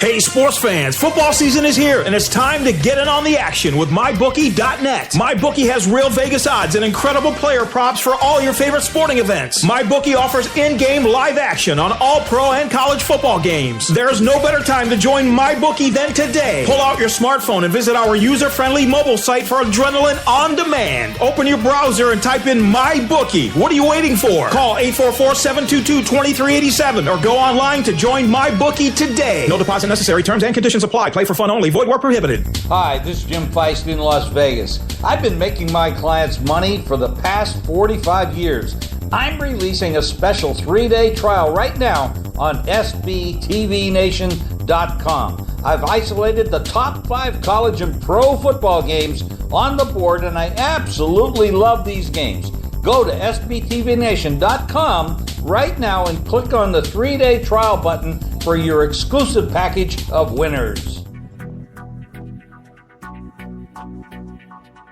Hey, sports fans, football season is here, and it's time to get in on the action with MyBookie.net. MyBookie has real Vegas odds and incredible player props for all your favorite sporting events. MyBookie offers in-game live action on all pro and college football games. There's no better time to join MyBookie than today. Pull out your smartphone and visit our user-friendly mobile site for adrenaline on demand. Open your browser and type in MyBookie. What are you waiting for? Call 844-722-2387 or go online to join MyBookie today. No deposit necessary. Terms and conditions apply. Play for fun only. Void where prohibited. Hi, this is Jim Feist in Las Vegas. I've been making my clients money for the past 45 years. I'm releasing a special 3-day trial right now on SBTVNation.com. I've isolated the top 5 college and pro football games on the board, and I absolutely love these games. Go to SBTVNation.com right now and click on the 3-day trial button for your exclusive package of winners.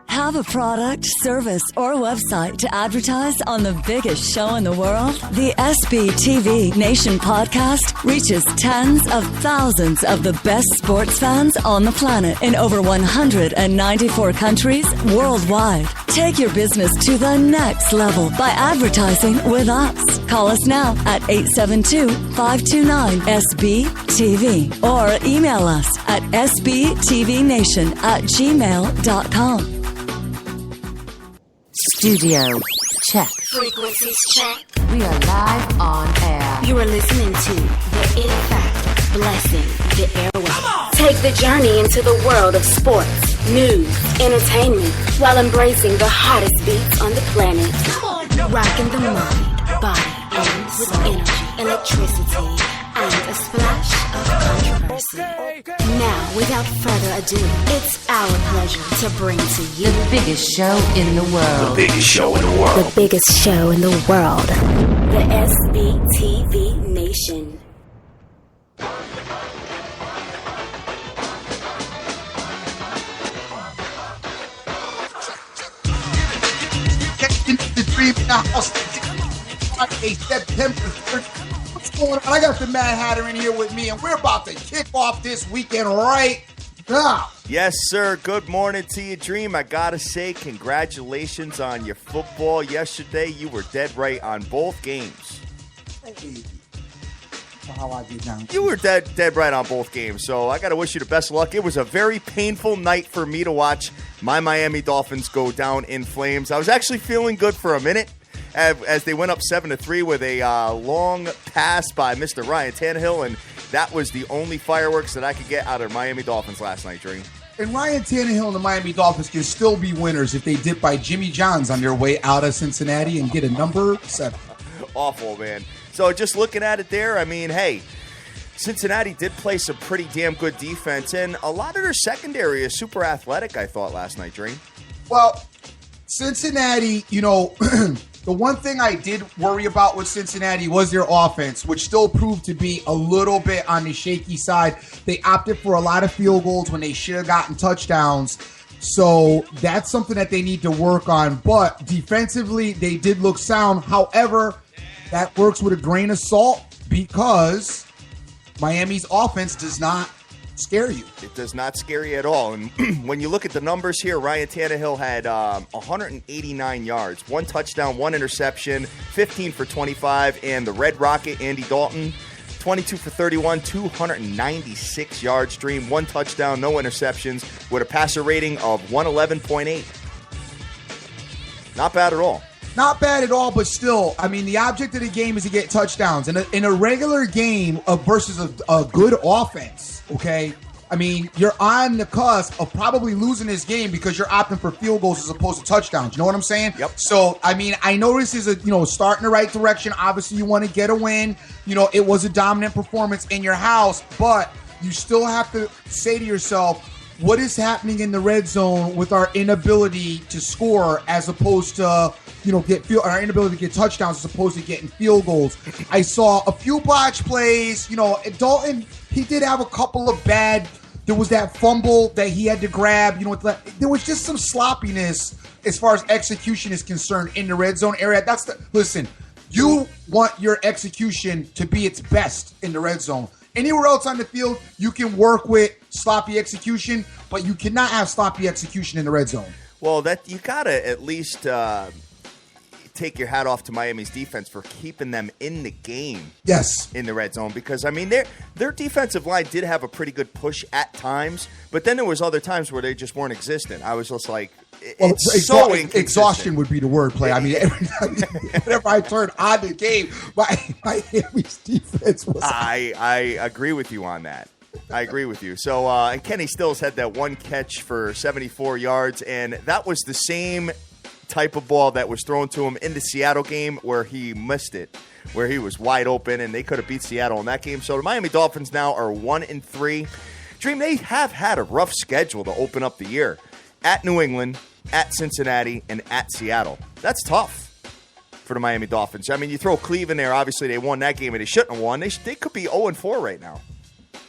Have a product, service, or website to advertise on the biggest show in the world? The SBTV Nation podcast reaches tens of thousands of the best sports fans on the planet in over 194 countries worldwide. Take your business to the next level by advertising with us. Call us now at 872-529-SBTV or email us at sbtvnation@gmail.com. Studio check. Frequencies check. We are live on air. You are listening to the In Fact Blessing the Airwaves. Take the journey into the world of sports, news, entertainment, while embracing the hottest beats on the planet. Rocking the mind, body, and with energy, electricity, and a splash of controversy. Now, without further ado, it's our pleasure to bring to you the biggest show in the world. The biggest show in the world. The biggest show in the world. The SBTV Nation. The dream in the house. September 3rd. What's going on? I got the Mad Hatter in here with me, and we're about to kick off this weekend right now. Yes, sir. Good morning to you, Dream. I gotta say, congratulations on your football yesterday. You were dead right on both games. Hey. How I get down. You were dead right on both games, so I gotta wish you the best of luck. It was a very painful night for me to watch my Miami Dolphins go down in flames. I was actually feeling good for a minute as they went up 7-3 with a long pass by Mr. Ryan Tannehill, and that was the only fireworks that I could get out of Miami Dolphins last night, Dream. And Ryan Tannehill and the Miami Dolphins can still be winners if they dip by Jimmy John's on their way out of Cincinnati and get a number 7. Awful, man. So just looking at it there, I mean, hey, Cincinnati did play some pretty damn good defense, and a lot of their secondary is super athletic, I thought, last night, Dream. Well, Cincinnati, the one thing I did worry about with Cincinnati was their offense, which still proved to be a little bit on the shaky side. They opted for a lot of field goals when they should have gotten touchdowns. So that's something that they need to work on. But defensively, they did look sound. However, that works with a grain of salt because Miami's offense does not scare you. It does not scare you at all. And when you look at the numbers here, Ryan Tannehill had 189 yards, 1 touchdown, 1 interception, 15 for 25, and the Red Rocket, Andy Dalton, 22 for 31, 296 yards, Dream, 1 touchdown, no interceptions, with a passer rating of 111.8. Not bad at all. Not bad at all, but still, I mean, the object of the game is to get touchdowns. In a regular game versus a good offense, okay, I mean, you're on the cusp of probably losing this game because you're opting for field goals as opposed to touchdowns. You know what I'm saying? Yep. So, I mean, I know this is a start in the right direction. Obviously, you want to get a win. It was a dominant performance in your house, but you still have to say to yourself, what is happening in the red zone with our inability to score as opposed to our inability to get touchdowns as opposed to getting field goals. I saw a few botch plays. Dalton, he did have a couple of bad. There was that fumble that he had to grab. There was just some sloppiness as far as execution is concerned in the red zone area. Listen, you want your execution to be its best in the red zone. Anywhere else on the field, you can work with sloppy execution, but you cannot have sloppy execution in the red zone. Well, that you gotta at least take your hat off to Miami's defense for keeping them in the game. Yes, in the red zone, because I mean their defensive line did have a pretty good push at times, but then there was other times where they just weren't existent. I was just like, it's so inconsistent. Exhaustion would be the word play. I mean, whenever I turned on the game, Miami's defense was. I agree with you on that. I agree with you. So, and Kenny Stills had that one catch for 74 yards, and that was the same type of ball that was thrown to him in the Seattle game where he missed it, where he was wide open, and they could have beat Seattle in that game. So the Miami Dolphins now are 1-3. Dream, they have had a rough schedule to open up the year. At New England, at Cincinnati, and at Seattle. That's tough for the Miami Dolphins. I mean, you throw Cleveland there. Obviously, they won that game, and they shouldn't have won. They could be 0-4 right now.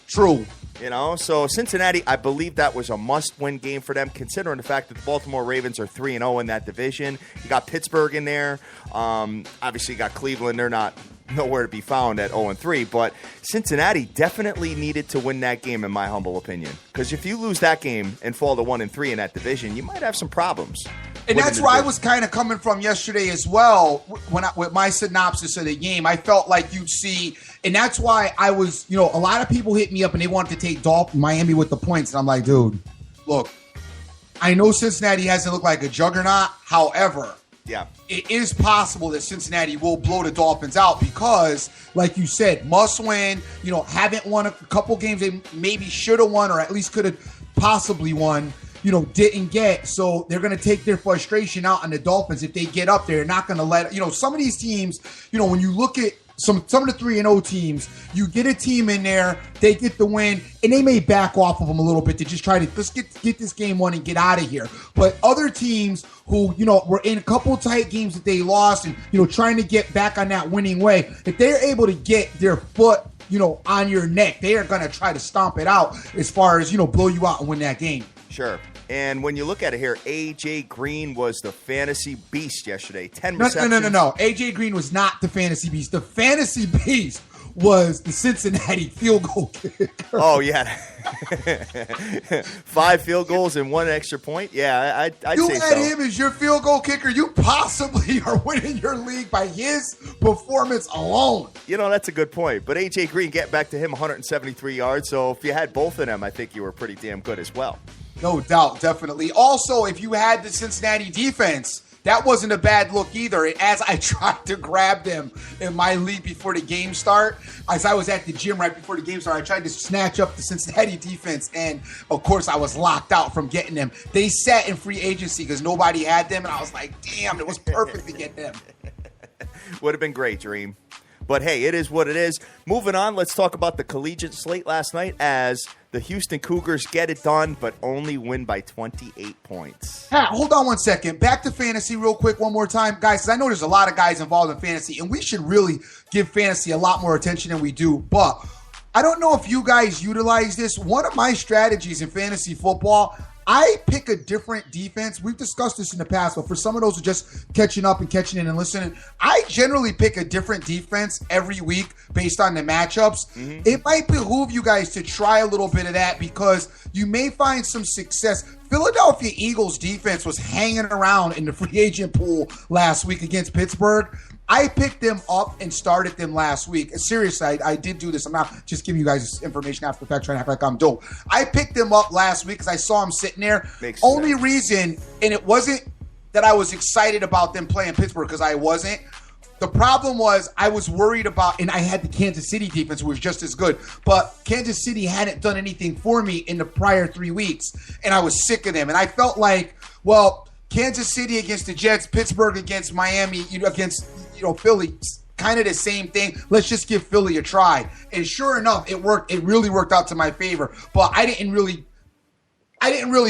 True. You know, so Cincinnati, I believe that was a must-win game for them, considering the fact that the Baltimore Ravens are 3-0 in that division. You got Pittsburgh in there. Obviously, you got Cleveland. They're not nowhere to be found at 0-3. But Cincinnati definitely needed to win that game, in my humble opinion. Because if you lose that game and fall to 1-3 in that division, you might have some problems. And that's where I was kind of coming from yesterday as well. With my synopsis of the game, I felt like you'd see, and that's why I was, a lot of people hit me up and they wanted to take Miami with the points. And I'm like, dude, look, I know Cincinnati hasn't looked like a juggernaut. However, yeah, it is possible that Cincinnati will blow the Dolphins out because, like you said, must win, haven't won a couple games they maybe should have won or at least could have possibly won. Didn't get. So they're going to take their frustration out on the Dolphins. If they get up there, they're not going to let, some of these teams, when you look at some of the 3-0 teams, you get a team in there, they get the win, and they may back off of them a little bit to just try to, let's get this game won and get out of here. But other teams who, were in a couple tight games that they lost and, trying to get back on that winning way, if they're able to get their foot, on your neck, they are going to try to stomp it out as far as, blow you out and win that game. Sure. And when you look at it here, A.J. Green was the fantasy beast yesterday. 10 receptions. No. A.J. Green was not the fantasy beast. The fantasy beast was the Cincinnati field goal kicker. Oh, yeah. 5 field goals and 1 extra point? Yeah, I'd say so. You had him as your field goal kicker. You possibly are winning your league by his performance alone. That's a good point. But A.J. Green, get back to him, 173 yards. So if you had both of them, I think you were pretty damn good as well. No doubt, definitely. Also, if you had the Cincinnati defense, that wasn't a bad look either. As I tried to grab them in my league before the game start, as I was at the gym right before the game started, I tried to snatch up the Cincinnati defense, and of course I was locked out from getting them. They sat in free agency because nobody had them, and I was like, damn, it was perfect to get them. Would have been great, Dream. But hey, it is what it is. Moving on, let's talk about the collegiate slate last night as the Houston Cougars get it done, but only win by 28 points. Hold on one second. Back to fantasy real quick one more time. Guys, 'cause I know there's a lot of guys involved in fantasy, and we should really give fantasy a lot more attention than we do. But I don't know if you guys utilize this. One of my strategies in fantasy football, I pick a different defense. We've discussed this in the past, but for some of those who are just catching up and catching in and listening, I generally pick a different defense every week based on the matchups. Mm-hmm. It might behoove you guys to try a little bit of that because you may find some success. Philadelphia Eagles defense was hanging around in the free agent pool last week against Pittsburgh. I picked them up and started them last week. Seriously, I did do this. I'm not just giving you guys this information after the fact, trying to act like I'm dope. I picked them up last week because I saw them sitting there. Makes Only sense. reason, and it wasn't that I was excited about them playing Pittsburgh because I wasn't. The problem was I was worried about, and I had the Kansas City defense, who was just as good, but Kansas City hadn't done anything for me in the prior 3 weeks, and I was sick of them. And I felt like, well, Kansas City against the Jets, Pittsburgh against Miami, against Philly, kind of the same thing. Let's just give Philly a try. And sure enough, it worked. It really worked out to my favor. But I didn't really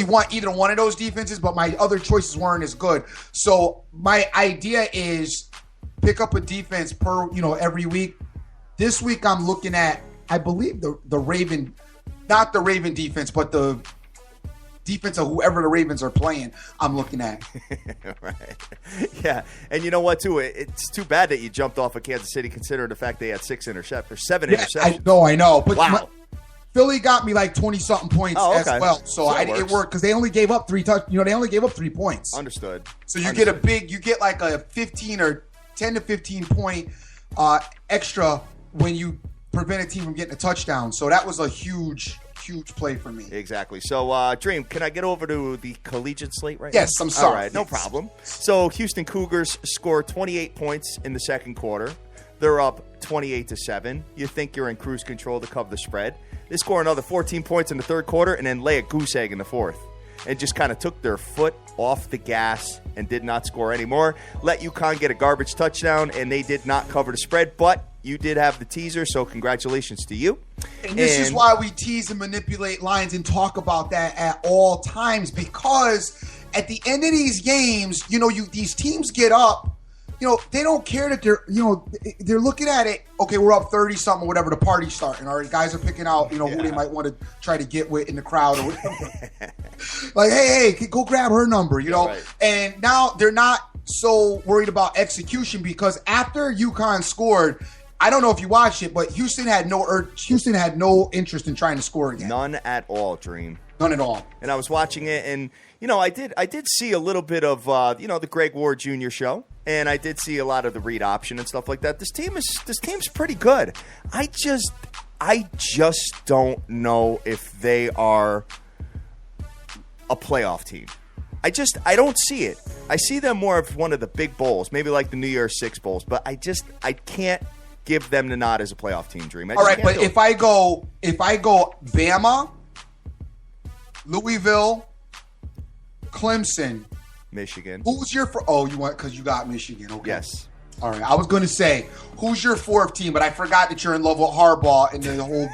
want either one of those defenses, but my other choices weren't as good. So my idea is pick up a defense per, every week. This week I'm looking at, I believe the Raven, not the Raven defense, but the defense of whoever the Ravens are playing, I'm looking at. Right. Yeah. And you know what, too? It's too bad that you jumped off of Kansas City considering the fact they had 7 interceptions. I know. But wow. Philly got me like 20-something points as well. So it worked because they only gave up 3 points. Understood. So you get like a 15 or 10 to 15 point extra when you prevent a team from getting a touchdown. So that was a huge play for me. Exactly. So, Dream, can I get over to the collegiate slate right now? Yes, I'm sorry. All right, no problem. So, Houston Cougars scored 28 points in the second quarter. They're up 28-7. You think you're in cruise control to cover the spread. They score another 14 points in the third quarter and then lay a goose egg in the fourth. And just kind of took their foot off the gas and did not score anymore. Let UConn get a garbage touchdown, and they did not cover the spread, but you did have the teaser, so congratulations to you. And this is why we tease and manipulate lines and talk about that at all times, because at the end of these games, these teams get up. They don't care that they're looking at it. Okay, we're up 30-something, whatever. The party's starting. All right, guys are picking out, who they might want to try to get with in the crowd or whatever. Like, hey, go grab her number, Right. And now they're not so worried about execution because after UConn scored, I don't know if you watched it, but Houston had no interest in trying to score again. None at all, Dream. None at all. And I was watching it, and I did see a little bit of the Greg Ward Jr. show. And I did see a lot of the read option and stuff like that. This team's pretty good. I just don't know if they are a playoff team. I don't see it. I see them more of one of the big bowls, maybe like the New Year's Six bowls. But I can't give them the nod as a playoff team, Dream. All right, but if I go Bama, Louisville, Clemson, Michigan. Who's your because you got Michigan. Okay. Yes. All right. I was going to say, who's your fourth team, but I forgot that you're in love with Harbaugh and the whole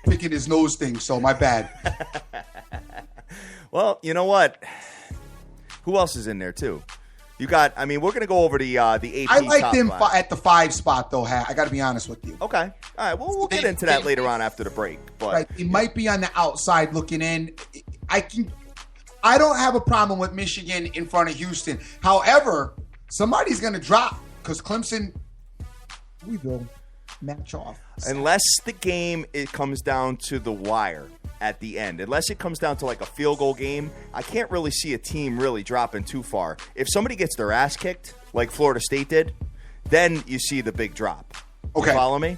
picking his nose thing, so my bad. Well, you know what? Who else is in there, too? You got, we're going to go over the AP I like top them five. at the 5 spot, though, I got to be honest with you. Okay. All right. Well, we'll get into that later on after the break. But right. It might be on the outside looking in. I don't have a problem with Michigan in front of Houston. However, somebody's going to drop because Clemson, Louisville, match off. Unless the game comes down to the wire at the end, unless it comes down to like a field goal game, I can't really see a team really dropping too far. If somebody gets their ass kicked, like Florida State did, then you see the big drop. Okay. You follow me?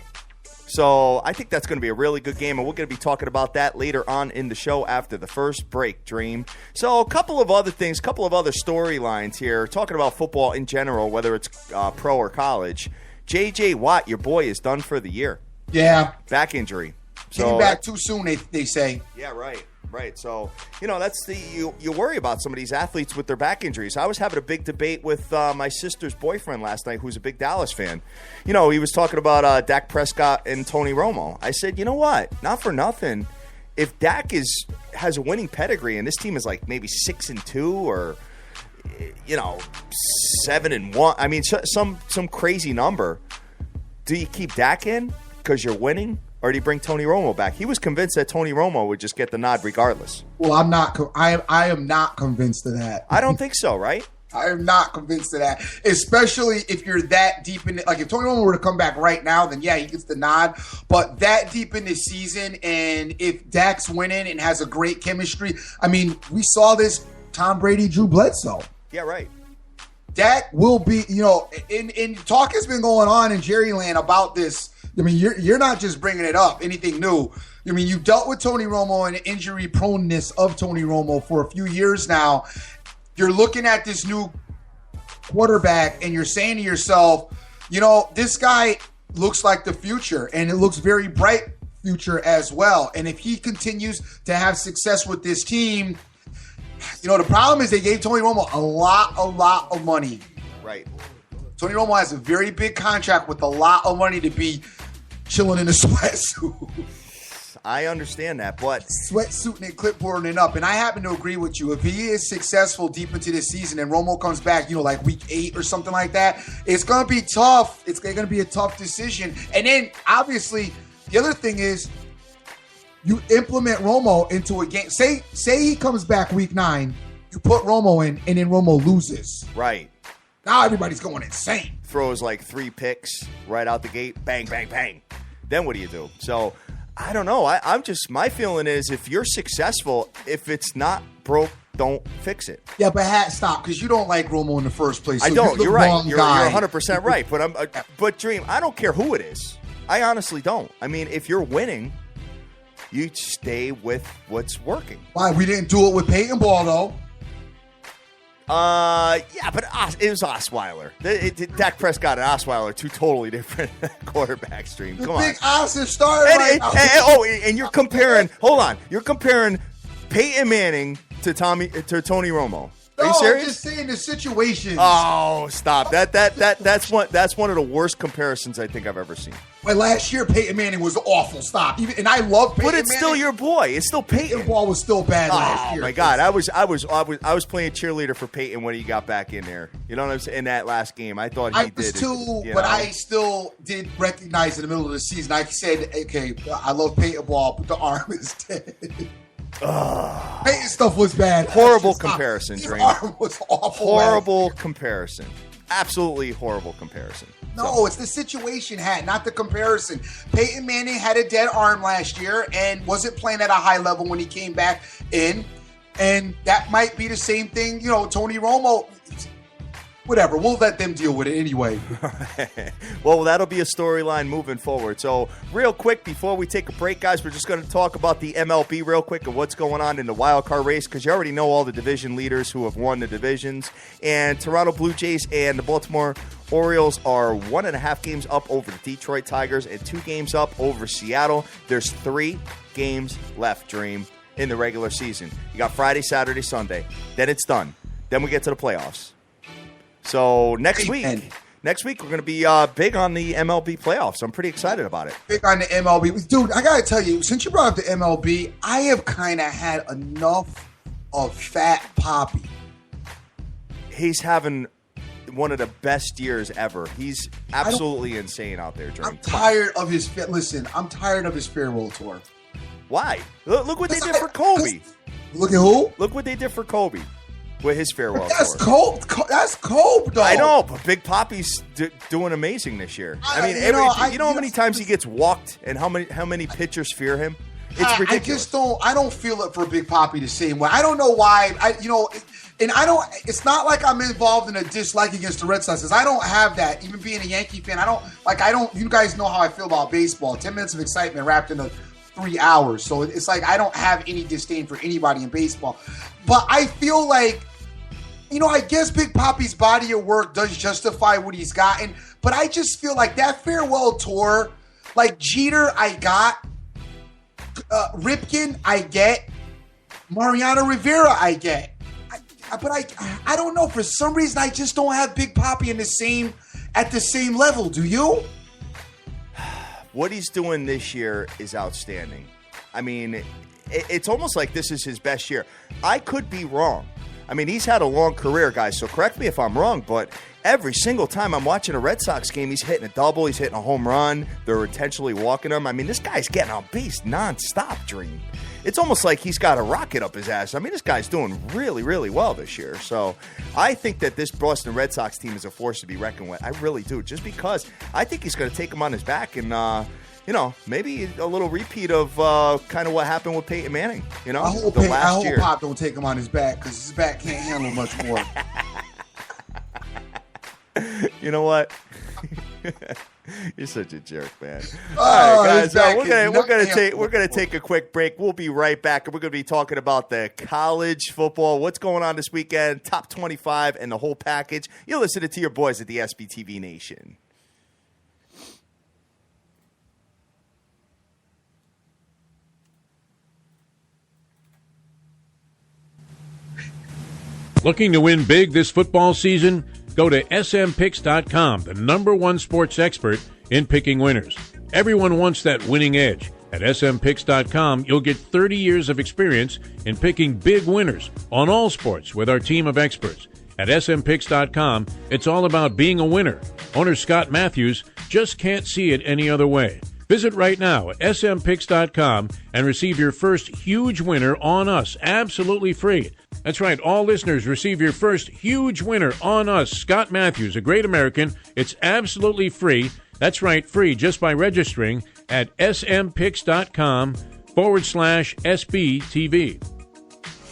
So I think that's going to be a really good game, and we're going to be talking about that later on in the show after the first break, Dream. So a couple of other things, a couple of other storylines here, talking about football in general, whether it's pro or college. J.J. Watt, your boy, is done for the year. Yeah. Back injury. Came back too soon, they say. Yeah, right. So, that's you worry about some of these athletes with their back injuries. I was having a big debate with my sister's boyfriend last night, who's a big Dallas fan. He was talking about Dak Prescott and Tony Romo. I said, you know what? Not for nothing. If Dak has a winning pedigree and this team is like maybe 6-2 or 7-1, some crazy number, do you keep Dak in because you're winning? Or do you bring Tony Romo back? He was convinced that Tony Romo would just get the nod regardless. Well, I'm not. I am not convinced of that. I don't think so, right? I am not convinced of that, especially if you're that deep in it. Like if Tony Romo were to come back right now, then yeah, he gets the nod. But that deep in the season, and if Dak's winning and has a great chemistry, we saw this Tom Brady, Drew Bledsoe. Yeah, right. Dak will be, and talk has been going on in Jerryland about this. You're not just bringing it up, anything new. You dealt with Tony Romo and the injury proneness of Tony Romo for a few years now. You're looking at this new quarterback and you're saying to yourself, this guy looks like the future, and it looks very bright future as well. And if he continues to have success with this team, the problem is they gave Tony Romo a lot of money. Right. Tony Romo has a very big contract with a lot of money to be chilling in a sweatsuit. I understand that, but sweatsuiting and clipboarding up. And I happen to agree with you. If he is successful deep into this season and Romo comes back, like week 8 or something like that, it's going to be tough. It's going to be a tough decision. And then, obviously, the other thing is you implement Romo into a game. Say he comes back week 9, you put Romo in, and then Romo loses. Right. Now everybody's going insane. Throws like 3 picks right out the gate. Bang, bang, bang. Then what do you do? So I don't know. My feeling is if you're successful, if it's not broke, don't fix it. Yeah, but stop, because you don't like Romo in the first place. So I don't. You're right. You're guy. 100% right. But Dream, I don't care who it is. I honestly don't. I mean, if you're winning, you stay with what's working. Why? We didn't do it with Peyton Ball, though. Yeah, but it was Osweiler. Dak Prescott and Osweiler are 2 totally different quarterbacks. Dream. Come on. Big Os is starting right now. And you're comparing. Hold on. You're comparing Peyton Manning to Tony Romo. Are you serious? I'm just saying the situation. Oh, stop. That's one of the worst comparisons I think I've ever seen. Like last year, Peyton Manning was awful. Stop. And I love Peyton Manning. But it's still your boy. It's still Peyton. Peyton Ball was still bad last year. Oh my God. I was playing cheerleader for Peyton when he got back in there. You know what I'm saying? In that last game, I thought he did. But I still did recognize in the middle of the season. I said, okay, I love Peyton Ball, but the arm is dead. Peyton stuff was bad. Horrible comparison, Dream. Arm was awful. Horrible comparison. Absolutely horrible comparison. No, it's the situation not the comparison. Peyton Manning had a dead arm last year and wasn't playing at a high level when he came back in. And that might be the same thing, Tony Romo. Whatever, we'll let them deal with it anyway. Well, that'll be a storyline moving forward. So real quick, before we take a break, guys, we're just going to talk about the MLB real quick and what's going on in the wild card race, because you already know all the division leaders who have won the divisions. And Toronto Blue Jays and the Baltimore Orioles are 1.5 games up over the Detroit Tigers and 2 games up over Seattle. There's 3 games left, Dream, in the regular season. You got Friday, Saturday, Sunday. Then it's done. Then we get to the playoffs. So next week we're going to be big on the MLB playoffs. I'm pretty excited about it. Big on the MLB. Dude, I got to tell you, since you brought up the MLB, I have kind of had enough of Fat Poppy. He's having one of the best years ever. He's absolutely insane out there, Dream. I'm tired of his I'm tired of his farewell tour. Why? Look what they did for Kobe. Look at who? Look what they did for Kobe. With his farewell That's tour. That's Cope, though. I know, but Big Poppy's doing amazing this year. I mean, you know how many times he gets walked and how many pitchers fear him? It's ridiculous. I don't feel it for Big Poppy the same way. I don't know why. It's not like I'm involved in a dislike against the Red Sox, because I don't have that. Even being a Yankee fan, you guys know how I feel about baseball. 10 minutes of excitement wrapped into 3 hours. So it's like I don't have any disdain for anybody in baseball. But I feel like, I guess Big Poppy's body of work does justify what he's gotten. But I just feel like that farewell tour, like Jeter, I got. Ripken, I get. Mariano Rivera, I get. But I don't know. For some reason, I just don't have Big Poppy at the same level. Do you? What he's doing this year is outstanding. I mean, it's almost like this is his best year. I could be wrong. I mean, he's had a long career, guys, so correct me if I'm wrong, but every single time I'm watching a Red Sox game, he's hitting a double, he's hitting a home run, they're intentionally walking him. I mean, this guy's getting on base nonstop, Dream. It's almost like he's got a rocket up his ass. I mean, this guy's doing really, really well this year. So I think that this Boston Red Sox team is a force to be reckoned with. I really do, just because I think he's going to take him on his back and, maybe a little repeat of kind of what happened with Peyton Manning, I hope Pop don't take him on his back, because his back can't handle much more. You know what? You're such a jerk, man. All right, guys, we're gonna take a quick break. We'll be right back, and we're gonna be talking about the college football, what's going on this weekend, top 25, and the whole package. You're listening to your boys at the SBTV Nation. Looking to win big this football season? Go to smpicks.com, the #1 sports expert in picking winners. Everyone wants that winning edge. At smpicks.com, you'll get 30 years of experience in picking big winners on all sports with our team of experts. At smpicks.com, it's all about being a winner. Owner Scott Matthews just can't see it any other way. Visit right now at smpicks.com and receive your first huge winner on us absolutely free. That's right, all listeners receive your first huge winner on us. Scott Matthews, a great American. It's absolutely free. That's right, free just by registering at smpicks.com/SBTV.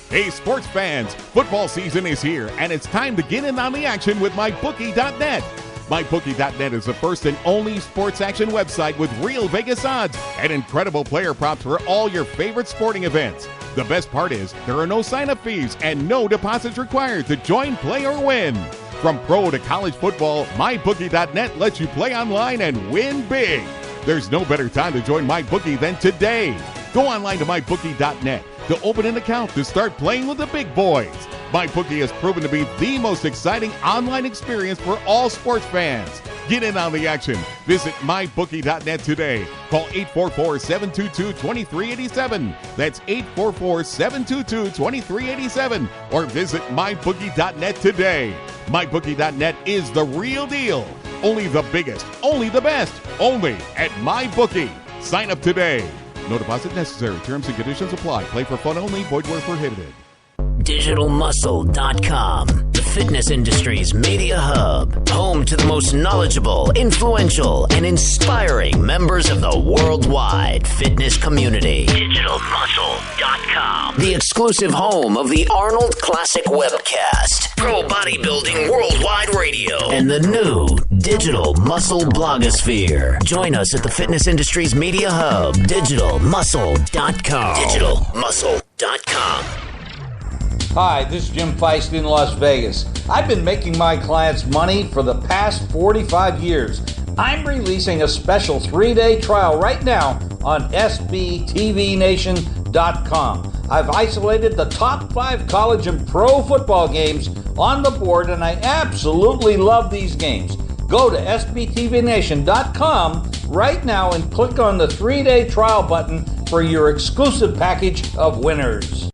Hey, sports fans, football season is here, and it's time to get in on the action with MyBookie.net. MyBookie.net is the first and only sports action website with real Vegas odds and incredible player props for all your favorite sporting events. The best part is there are no sign-up fees and no deposits required to join, play, or win. From pro to college football, MyBookie.net lets you play online and win big. There's no better time to join MyBookie than today. Go online to MyBookie.net to open an account to start playing with the big boys. MyBookie has proven to be the most exciting online experience for all sports fans. Get in on the action. Visit MyBookie.net today. Call 844-722-2387. That's 844-722-2387. Or visit MyBookie.net today. MyBookie.net is the real deal. Only the biggest, only the best, only at MyBookie. Sign up today. No deposit necessary. Terms and conditions apply. Play for fun only. Void where prohibited. DigitalMuscle.com, the fitness industry's media hub, home to the most knowledgeable, influential, and inspiring members of the worldwide fitness community. DigitalMuscle.com, the exclusive home of the Arnold Classic webcast, Pro Bodybuilding Worldwide Radio, and the new Digital Muscle blogosphere. Join us at the fitness industry's media hub, DigitalMuscle.com. DigitalMuscle.com. Hi, this is Jim Feist in Las Vegas. I've been making my clients money for the past 45 years. I'm releasing a special 3-day trial right now on SBTVNation.com. I've isolated the top 5 college and pro football games on the board, and I absolutely love these games. Go to SBTVNation.com right now and click on the 3-day trial button for your exclusive package of winners.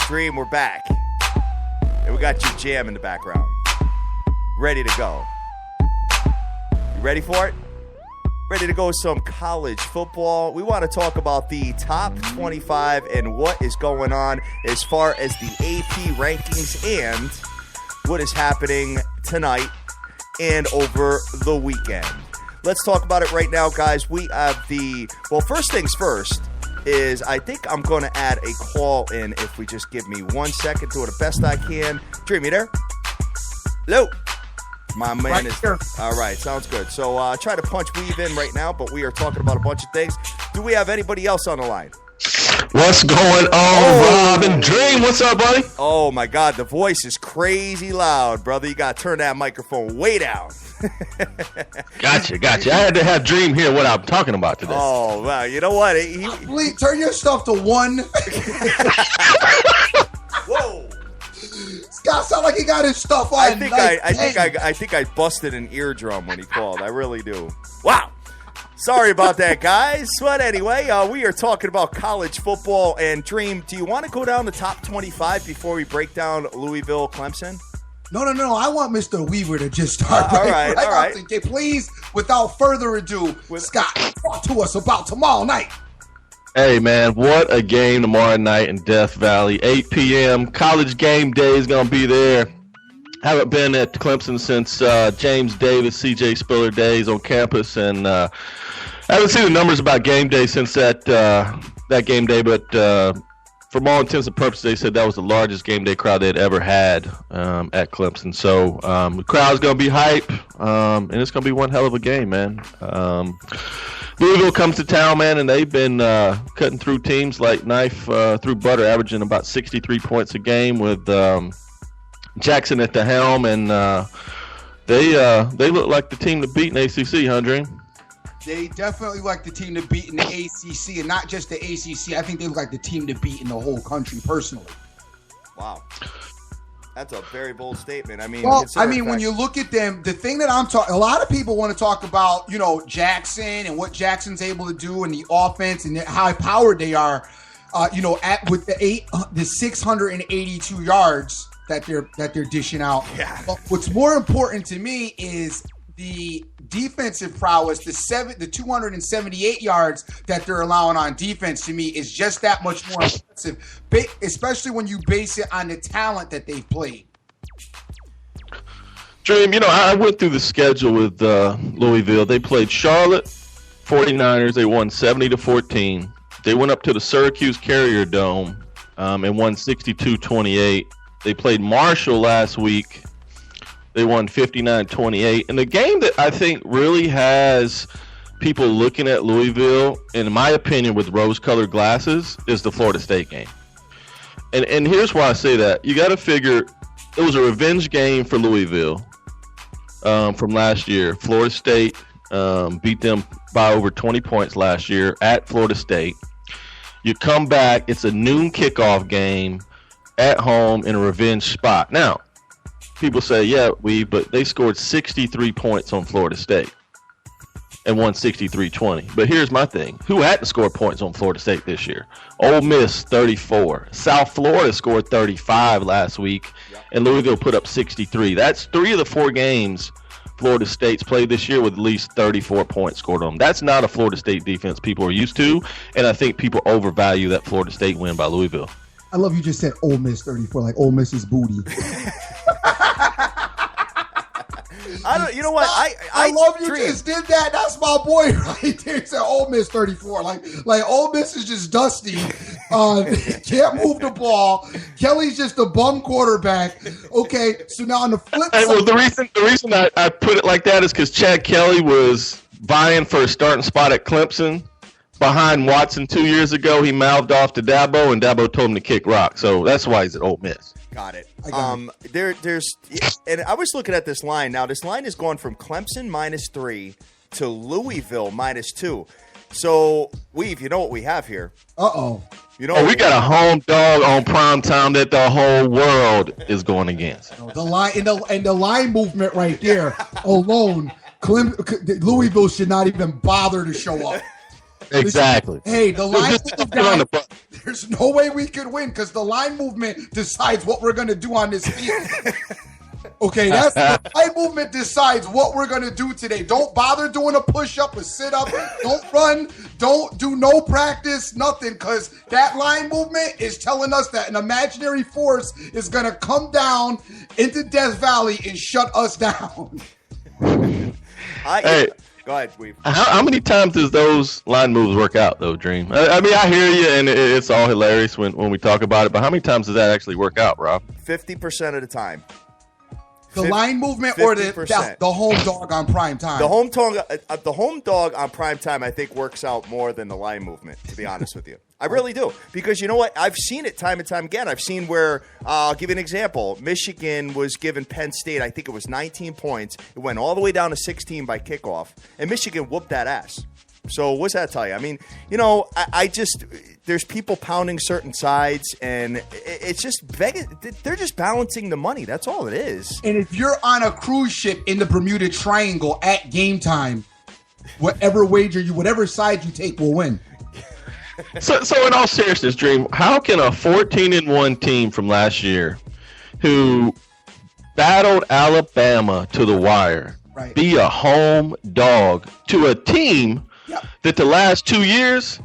Dream, we're back. And we got your jam in the background. Ready to go. You ready for it? Ready to go with some college football. We want to talk about the top 25 and what is going on as far as the AP rankings and what is happening tonight and over the weekend. Let's talk about it right now, guys. We have first things first is I think I'm going to add a call in if we just give me 1 second, do it the best I can. Dream, you there? Hello? My man right is here. All right, sounds good. So try to punch weave in right now, but we are talking about a bunch of things. Do we have anybody else on the line? What's going on, Rob and Dream? What's up, buddy? Oh, my God. The voice is crazy loud, brother. You got to turn that microphone way down. Gotcha. I had to have Dream hear what I'm talking about today. Oh, wow. You know what? Please turn your stuff to 1. Whoa. Scott sound like he got his stuff on. I think I busted an eardrum when he called. I really do. Wow. Sorry about that, guys. But anyway, we are talking about college football. And Dream, do you want to go down the top 25 before we break down Louisville, Clemson? No. I want Mr. Weaver to just start. All right. Okay, please, without further ado, Scott, talk to us about tomorrow night. Hey, man, what a game tomorrow night in Death Valley. 8 p.m. College game day is going to be there. Haven't been at Clemson since James Davis, C.J. Spiller days on campus, and I haven't seen the numbers about game day since that game day, but from all intents and purposes, they said that was the largest game day crowd they'd ever had at Clemson. So the crowd's going to be hype, and it's going to be one hell of a game, man. Louisville comes to town, man, and they've been cutting through teams like knife through butter, averaging about 63 points a game with Jackson at the helm, and they look like the team to beat in ACC, huh, Dream? They definitely like the team to beat in the ACC, and not just the ACC. I think they look like the team to beat in the whole country, personally. Wow. That's a very bold statement. I mean, when you look at them, the thing that I'm talking, a lot of people want to talk about, Jackson and what Jackson's able to do and the offense and how powered they are, with the 682 yards that they're dishing out. Yeah. But what's more important to me is the defensive prowess, the 278 yards that they're allowing on defense, to me, is just that much more impressive, especially when you base it on the talent that they've played. Dream, I went through the schedule with Louisville. They played Charlotte 49ers. They won 70-14. They went up to the Syracuse Carrier Dome and won 62-28. They played Marshall last week. They won 59-28. And the game that I think really has people looking at Louisville, in my opinion, with rose-colored glasses, is the Florida State game. And here's why I say that. You got to figure it was a revenge game for Louisville from last year. Florida State beat them by over 20 points last year at Florida State. You come back, it's a noon kickoff game at home in a revenge spot. Now, people say, but they scored 63 points on Florida State and won 63-20. But here's my thing. Who hadn't scored points on Florida State this year? Ole Miss, 34. South Florida scored 35 last week, and Louisville put up 63. That's 3 of the 4 games Florida State's played this year with at least 34 points scored on them. That's not a Florida State defense people are used to, and I think people overvalue that Florida State win by Louisville. I love you just said Ole Miss 34, like Ole Miss's booty. You know what? I love you just did that. That's my boy right there. He said Ole Miss 34. Like Ole Miss is just dusty. Can't move the ball. Kelly's just a bum quarterback. Okay, so now on the flip side. Well, the reason I put it like that is because Chad Kelly was vying for a starting spot at Clemson behind Watson 2 years ago. He mouthed off to Dabo, and Dabo told him to kick rock. So that's why he's at Ole Miss. Got it. And I was looking at this line. Now, this line is going from Clemson -3 to Louisville -2. So, Weave, you know what we have here? Uh-oh. You know we got a home dog on primetime that the whole world is going against. The line and the line movement right there alone, Louisville should not even bother to show up. Exactly. Hey, the line movement, there's no way we could win because the line movement decides what we're going to do on this field. Okay, that's the line movement decides what we're going to do today. Don't bother doing a push-up, a sit-up. Don't run. Don't do no practice, nothing, because that line movement is telling us that an imaginary force is going to come down into Death Valley and shut us down. Hey. Go ahead, Weave. How many times does those line moves work out, though, Dream? I mean, I hear you, and it's all hilarious when we talk about it, but how many times does that actually work out, Rob? 50% of the time. The line movement 50%. Or the home dog on prime time? The home dog on prime time, I think, works out more than the line movement, to be honest with you. I really do. Because you know what? I've seen it time and time again. I've seen where, I'll give you an example. Michigan was given Penn State, I think it was 19 points. It went all the way down to 16 by kickoff. And Michigan whooped that ass. So what's that tell you? I mean, I just there's people pounding certain sides, and it's just Vegas. They're just balancing the money. That's all it is. And if you're on a cruise ship in the Bermuda Triangle at game time, whatever side you take will win. So in all seriousness, Dream, how can a 14-1 team from last year, who battled Alabama to the wire, be a home dog to a team that the last 2 years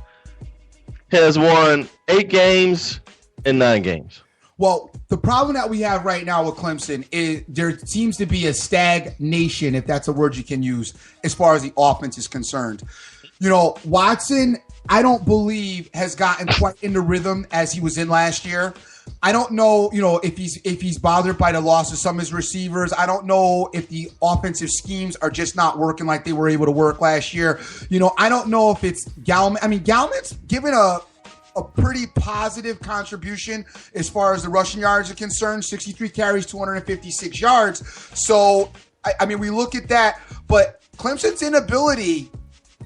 has won 8 games and 9 games? Well, the problem that we have right now with Clemson is there seems to be a stagnation, if that's a word you can use, as far as the offense is concerned. Watson, I don't believe, has gotten quite in the rhythm as he was in last year. I don't know, if he's bothered by the loss of some of his receivers. I don't know if the offensive schemes are just not working like they were able to work last year. I don't know if it's Gallman. I mean, Gallman's given a pretty positive contribution as far as the rushing yards are concerned. 63 carries, 256 yards. So, I mean, we look at that, but Clemson's inability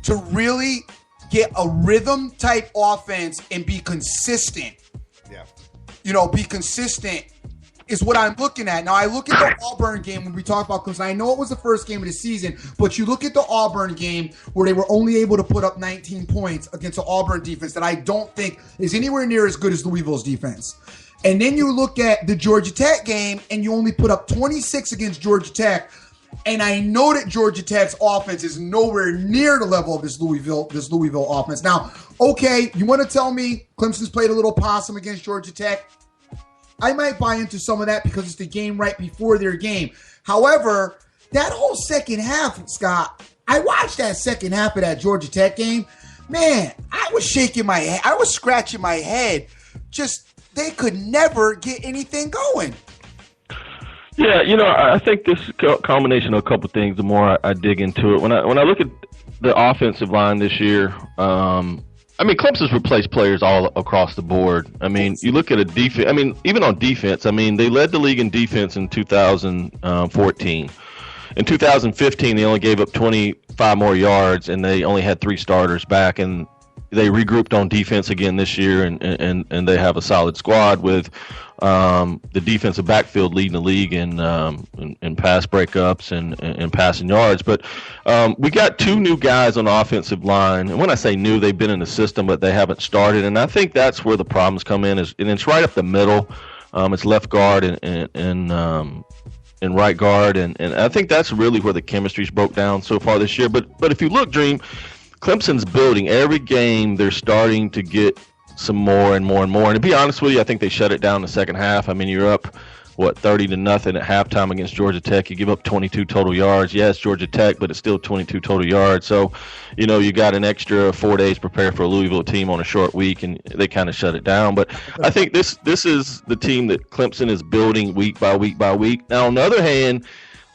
to really get a rhythm type offense and be consistent. Be consistent is what I'm looking at. Now, I look at the Auburn game when we talk about Clemson. I know it was the first game of the season, but you look at the Auburn game where they were only able to put up 19 points against the Auburn defense that I don't think is anywhere near as good as Louisville's defense. And then you look at the Georgia Tech game and you only put up 26 against Georgia Tech. And I know that Georgia Tech's offense is nowhere near the level of this Louisville offense. Now, okay, you want to tell me Clemson's played a little possum against Georgia Tech? I might buy into some of that because it's the game right before their game. However, that whole second half, Scott, I watched that second half of that Georgia Tech game. Man, I was shaking my head. I was scratching my head. Just, they could never get anything going. Yeah, I think this combination of a couple things, the more I dig into it. When I look at the offensive line this year, Clemson's replaced players all across the board. You look at a defense. Even on defense, they led the league in defense in 2014. In 2015, they only gave up 25 more yards, and they only had 3 starters back, and they regrouped on defense again this year, and they have a solid squad with the defensive backfield leading the league in pass breakups and passing yards. But we got 2 new guys on the offensive line, and when I say new, they've been in the system, but they haven't started, and I think that's where the problems come in. And it's right up the middle. It's left guard and right guard, and I think that's really where the chemistry's broke down so far this year. But if you look, Dream, Clemson's building. Every game they're starting to get some more and more and more. And to be honest with you, I think they shut it down in the second half. You're up, 30-0 at halftime against Georgia Tech. You give up 22 total yards. Yeah, it's Georgia Tech, but it's still 22 total yards. So, you got an extra 4 days to prepare for a Louisville team on a short week, and they kind of shut it down. But I think this is the team that Clemson is building week by week by week. Now, on the other hand,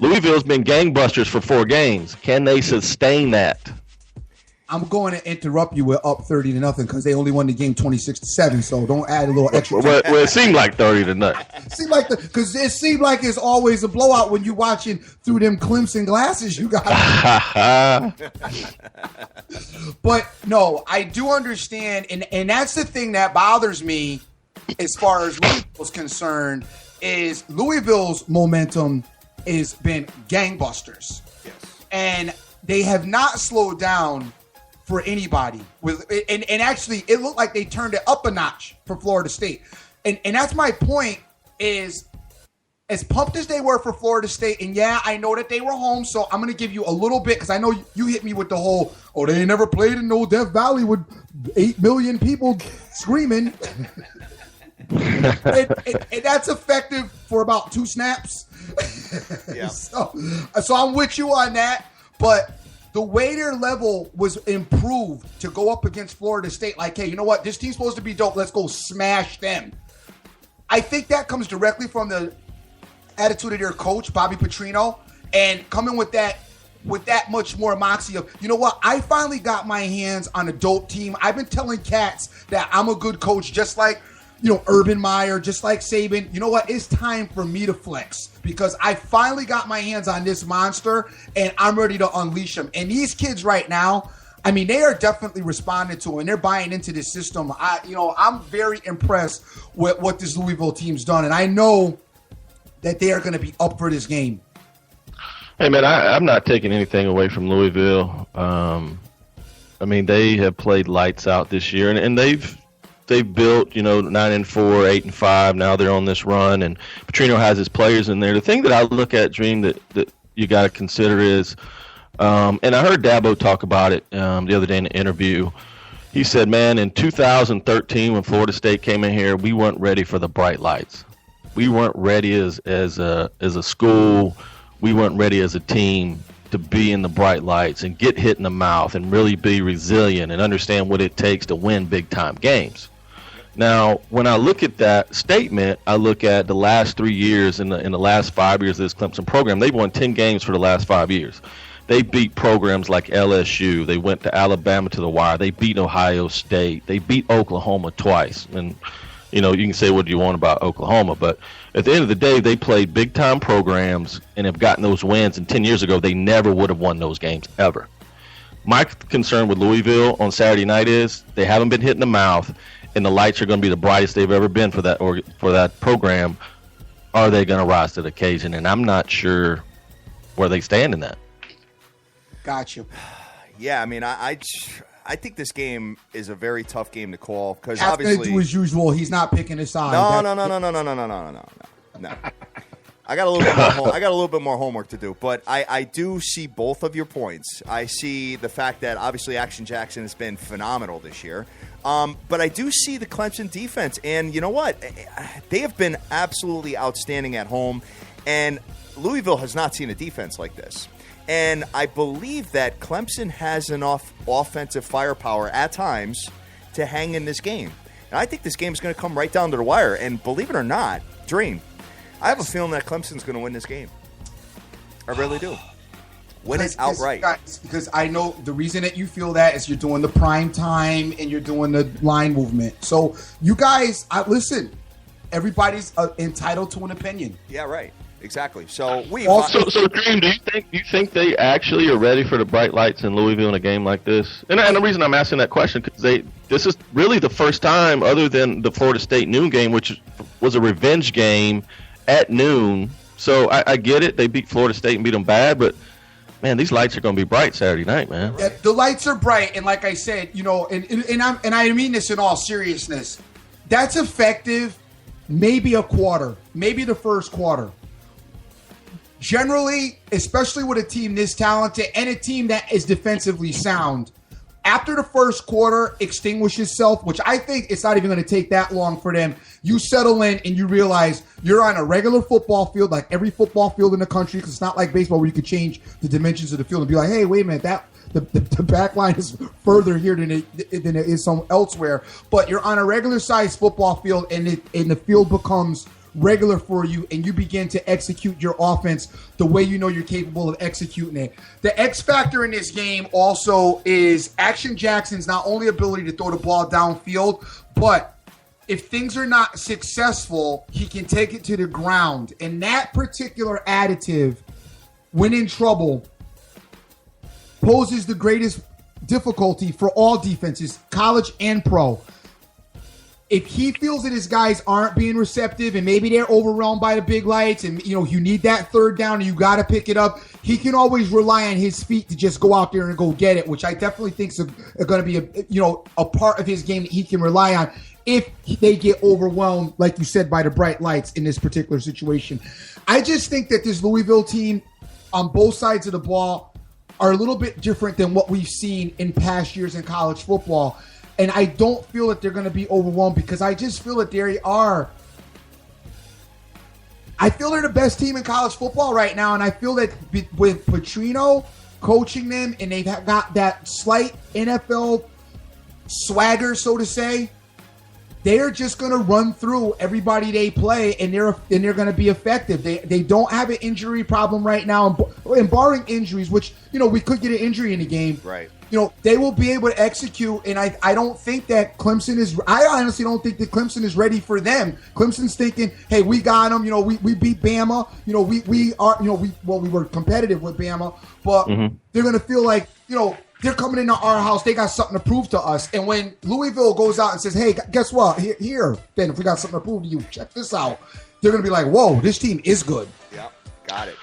Louisville's been gangbusters for 4 games. Can they sustain that? I'm going to interrupt you with up 30-0 because they only won the game 26-7. So don't add a little extra. Well, it seemed like 30-0. Because it seemed like it's always a blowout when you're watching through them Clemson glasses you got. But no, I do understand, and that's the thing that bothers me as far as Louisville's concerned is Louisville's momentum has been gangbusters, and they have not slowed down for anybody. And actually, it looked like they turned it up a notch for Florida State. And that's my point is, as pumped as they were for Florida State, and yeah, I know that they were home, so I'm going to give you a little bit, because I know you hit me with the whole, they ain't never played in no Death Valley with 8 million people screaming. and that's effective for about 2 snaps. Yeah. So I'm with you on that, but the way their level was improved to go up against Florida State, like, hey, you know what? This team's supposed to be dope. Let's go smash them. I think that comes directly from the attitude of their coach, Bobby Petrino, and coming with that much more moxie of, you know what? I finally got my hands on a dope team. I've been telling cats that I'm a good coach, just like, Urban Meyer, just like Saban. You know what? It's time for me to flex because I finally got my hands on this monster and I'm ready to unleash them. And these kids right now, they are definitely responding to it and they're buying into this system. I'm very impressed with what this Louisville team's done. And I know that they are going to be up for this game. Hey, man, I'm not taking anything away from Louisville. They have played lights out this year and they've built, 9-4, 8-5. Now they're on this run, and Petrino has his players in there. The thing that I look at, Dream, that you got to consider is, and I heard Dabo talk about it the other day in an interview. He said, man, in 2013 when Florida State came in here, we weren't ready for the bright lights. We weren't ready as a school. We weren't ready as a team to be in the bright lights and get hit in the mouth and really be resilient and understand what it takes to win big-time games. Now, when I look at that statement, I look at the last 3 years in the last 5 years of this Clemson program. They've won 10 games for the last 5 years. They beat programs like LSU. They went to Alabama to the wire. They beat Ohio State. They beat Oklahoma twice. And, you can say what you want about Oklahoma, but at the end of the day, they played big-time programs and have gotten those wins. And 10 years ago, they never would have won those games ever. My concern with Louisville on Saturday night is they haven't been hit in the mouth, and the lights are going to be the brightest they've ever been for that program. Are they going to rise to the occasion? And I'm not sure where they stand in that. Got you. Yeah, I think this game is a very tough game to call because obviously, do as usual. He's not picking a side. No. I got a little bit more homework to do, but I do see both of your points. I see the fact that obviously Action Jackson has been phenomenal this year, but I do see the Clemson defense, and you know what? They have been absolutely outstanding at home, and Louisville has not seen a defense like this. And I believe that Clemson has enough offensive firepower at times to hang in this game. And I think this game is going to come right down to the wire. And believe it or not, Dream, I have a feeling that Clemson's going to win this game. I really do. Win it outright. Because I know the reason that you feel that is you're doing the prime time and you're doing the line movement. So you guys, listen, everybody's entitled to an opinion. Yeah, right. Exactly. So So Dream, do you think they actually are ready for the bright lights in Louisville in a game like this? And the reason I'm asking that question because this is really the first time, other than the Florida State noon game, which was a revenge game at noon. So I get it. They beat Florida State and beat them bad, but man, these lights are going to be bright Saturday night, man. Yeah, the lights are bright, and like I said, and I mean this in all seriousness. That's effective. Maybe a quarter, maybe the first quarter. Generally, especially with a team this talented and a team that is defensively sound, after the first quarter extinguishes itself, which I think it's not even going to take that long for them, you settle in and you realize you're on a regular football field, like every football field in the country, because it's not like baseball where you could change the dimensions of the field and be like, hey, wait a minute, the back line is further here than it is somewhere elsewhere. But you're on a regular-sized football field, and the field becomes regular for you, and you begin to execute your offense the way you know you're capable of executing it. The X factor in this game also is Action Jackson's not only ability to throw the ball downfield, but if things are not successful, he can take it to the ground. And that particular additive, when in trouble, poses the greatest difficulty for all defenses, college and pro. If he feels that his guys aren't being receptive and maybe they're overwhelmed by the big lights and, you need that third down and you got to pick it up, he can always rely on his feet to just go out there and go get it, which I definitely think is going to be a part of his game that he can rely on if they get overwhelmed, like you said, by the bright lights in this particular situation. I just think that this Louisville team on both sides of the ball are a little bit different than what we've seen in past years in college football. And I don't feel that they're going to be overwhelmed because I just feel that they are. I feel they're the best team in college football right now. And I feel that with Petrino coaching them and they've got that slight NFL swagger, so to say, they're just going to run through everybody they play and they're going to be effective. They don't have an injury problem right now. And barring injuries, which, we could get an injury in the game. Right. They will be able to execute, and I don't think that Clemson is. I honestly don't think that Clemson is ready for them. Clemson's thinking, "Hey, we got them. We beat Bama. We were competitive with Bama, but they're gonna feel like they're coming into our house. They got something to prove to us. And when Louisville goes out and says, "Hey, guess what? Here, Ben, if we got something to prove to you, check this out," they're gonna be like, "Whoa, this team is good." Yeah, got it.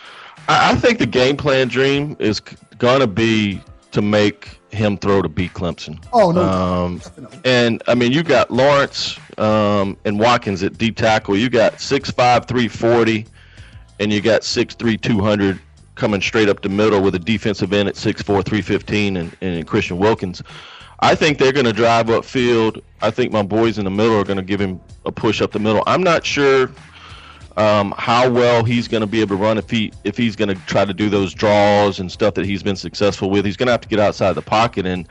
I think the game plan, Dream, is gonna be to make him throw to beat Clemson. Oh, no. Definitely. And, you got Lawrence and Watkins at deep tackle. You got 6'5", 340, and you got 6'3", 200 coming straight up the middle with a defensive end at 6'4", 315 and Christian Wilkins. I think they're going to drive upfield. I think my boys in the middle are going to give him a push up the middle. I'm not sure how well he's going to be able to run if he's going to try to do those draws and stuff that he's been successful with. He's going to have to get outside the pocket, and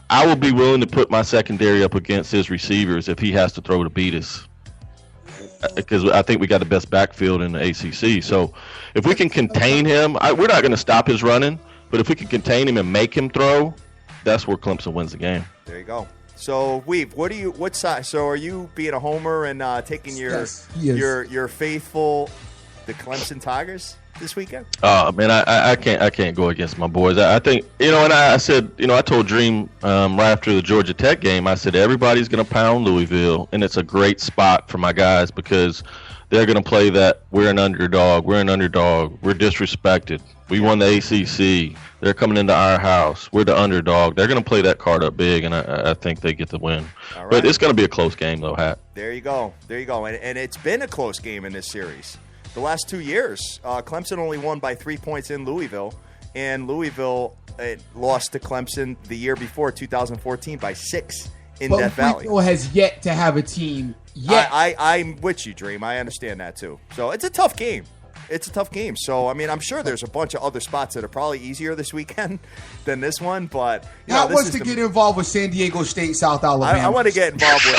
I will be willing to put my secondary up against his receivers if he has to throw to beat us, because I think we got the best backfield in the ACC. So if we can contain him, we're not going to stop his running, but if we can contain him and make him throw, that's where Clemson wins the game. There you go. So, Weave, what side? So, are you being a homer and taking your faithful, the Clemson Tigers this weekend? Oh man, I can't go against my boys. I think and I said I told Dream right after the Georgia Tech game, I said everybody's going to pound Louisville, and it's a great spot for my guys because they're going to play that we're an underdog, we're disrespected, we won the ACC. They're coming into our house. We're the underdog. They're going to play that card up big, and I think they get the win. All right. But it's going to be a close game, though, Hat. There you go. And it's been a close game in this series. The last 2 years, Clemson only won by 3 points in Louisville, and Louisville lost to Clemson the year before, 2014, by 6 in Death Valley. Louisville has yet to have a team yet. I'm with you, Dream. I understand that, too. So it's a tough game. So, I mean, I'm sure there's a bunch of other spots that are probably easier this weekend than this one, but How was to get involved with San Diego State, South Alabama? I want to get involved with.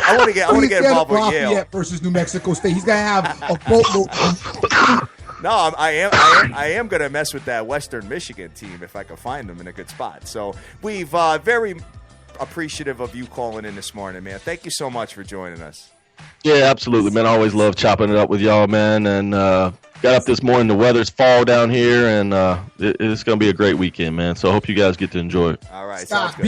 I want to get involved with Yale versus New Mexico State. He's gonna have a boatload. No, I am going to mess with that Western Michigan team if I can find them in a good spot. So we've very appreciative of you calling in this morning, man. Thank you so much for joining us. Yeah, absolutely, man. I always love chopping it up with y'all, man. And got up this morning. The weather's fall down here, and it's going to be a great weekend, man. So I hope you guys get to enjoy it. All right, Stop.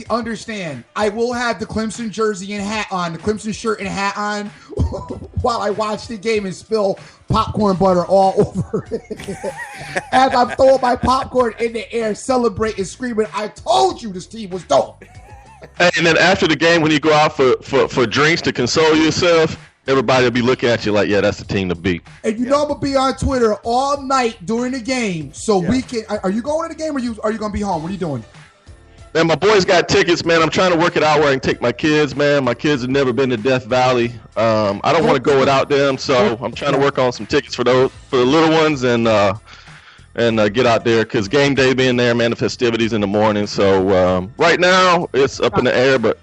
Understand. I will have the Clemson jersey and hat on, the Clemson shirt and hat on while I watch the game and spill popcorn butter all over it. As I'm throwing my popcorn in the air, celebrating, screaming, I told you this team was dope. And then after the game, when you go out for drinks to console yourself, everybody will be looking at you like, yeah, that's the team to beat. And you know I'm going to be on Twitter all night during the game, so we can – are you going to the game or are you going to be home? What are you doing? Man, my boys got tickets, man. I'm trying to work it out where I can take my kids, man. My kids have never been to Death Valley. I don't want to go without them, so I'm trying to work on some tickets for the little ones and get out there because game day being there, man, the festivities in the morning. So right now it's up in the air, but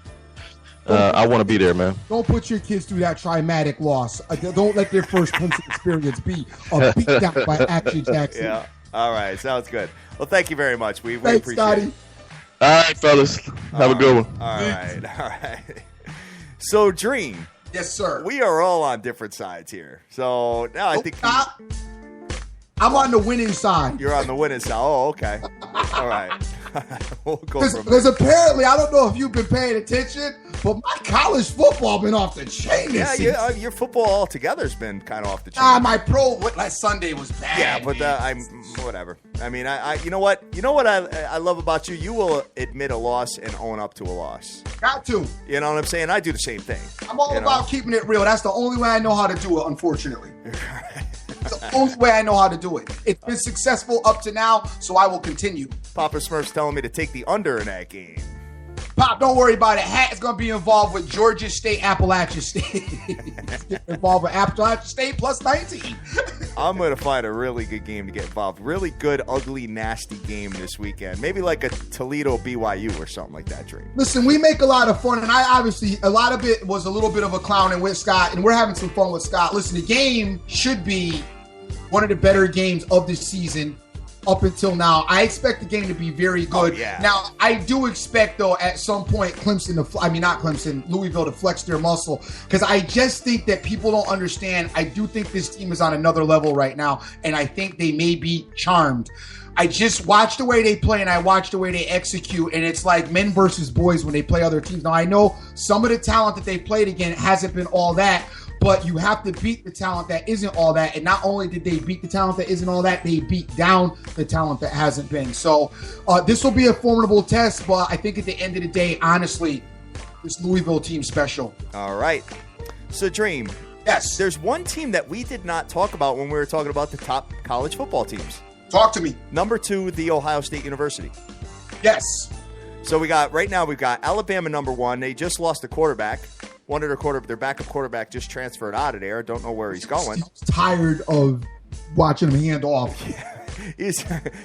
I want to be there, man. Don't put your kids through that traumatic loss. Don't let their first Clemson experience be a beat down by Action Jackson. Yeah. All right. Sounds good. Well, thank you very much. We Thanks, appreciate Scotty. it. All right, fellas. Have a good one. All right. So, Dream. Yes, sir. We are all on different sides here. So, now I think... I'm on the winning side. You're on the winning side. Oh, okay. All right. We'll go from Because apparently, I don't know if you've been paying attention, but my college football been off the chain this season. Your football altogether has been kind of off the chain. My pro last Sunday was bad. Yeah, but I'm whatever. I mean, I you know what I love about you. You will admit a loss and own up to a loss. Got to. You know what I'm saying? I do the same thing. I'm all about keeping it real. That's the only way I know how to do it, unfortunately. It's the only way I know how to do it. It's been successful up to now, so I will continue. Papa Smurf's telling me to take the under in that game. Pop, don't worry about it. Hat is going to be involved with Georgia State, Appalachian State. Involved with Appalachian State plus 19. I'm going to find a really good game to get involved. Really good, ugly, nasty game this weekend. Maybe like a Toledo BYU or something like that, Dream. Listen, we make a lot of fun, and I obviously, a lot of it was a little bit of a clowning with Scott, and we're having some fun with Scott. Listen, the game should be one of the better games of the season up until now. I expect the game to be very good. Oh, yeah. Now, I do expect, though, at some point, Louisville to flex their muscle, because I just think that people don't understand. I do think this team is on another level right now, and I think they may be charmed. I just watch the way they play, and I watch the way they execute, and it's like men versus boys when they play other teams. Now, I know some of the talent that they played again hasn't been all that, but you have to beat the talent that isn't all that. And not only did they beat the talent that isn't all that, they beat down the talent that hasn't been. So this will be a formidable test, but I think at the end of the day, honestly, this Louisville team's special. All right. So, Dream. Yes. There's one team that we did not talk about when we were talking about the top college football teams. Talk to me. Number 2, The Ohio State University. Yes. So we've got Alabama number 1. They just lost a quarterback. One of their backup quarterback just transferred out of there. Don't know where he's going. He's tired of watching him hand off. He's